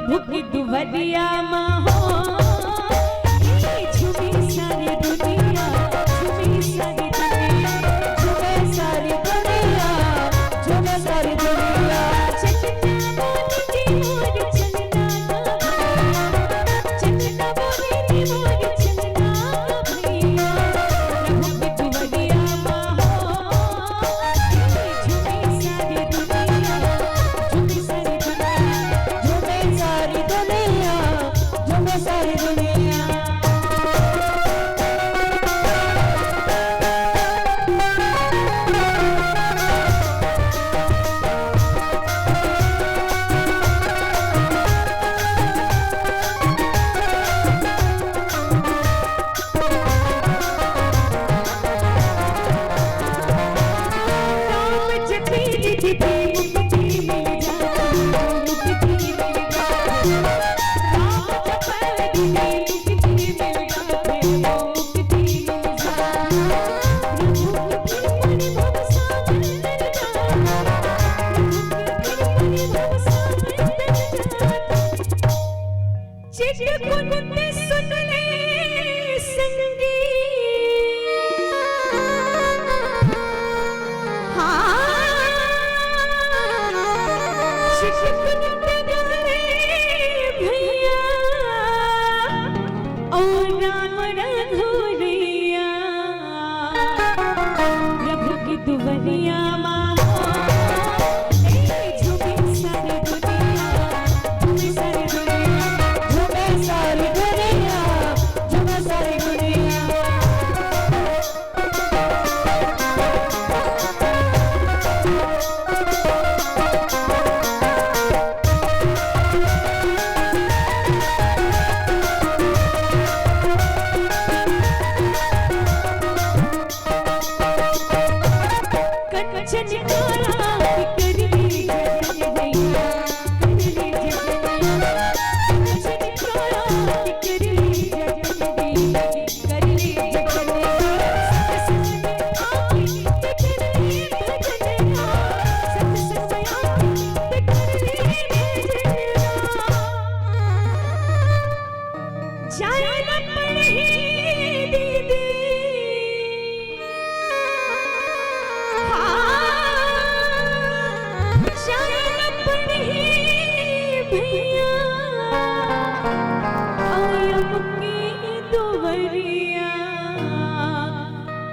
प्रभु की दुवरिया माँ हो, झूमी सारी दुनिया, झूमी सारी दुनिया, झूमे सारी दुनिया, झूमे सारी दुनिया। चन्ना बोली दी मोर चन्ना भैया, चन्ना बोली दी मोर चन्ना भैया, प्रभु की दुवरिया माँ हो, झूमी सारी दुनिया, झूमी सारी दुनिया, झूमे सारी दुनिया, झूमे सारी दुनिया। दुवरिया माँ हो, झूमी सारी दुनिया, झूमी सारी दुनिया, झूमे सारी दुनिया, झूमे सारी दुनिया।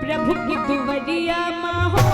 प्रभु की दुवरिया माँ हो,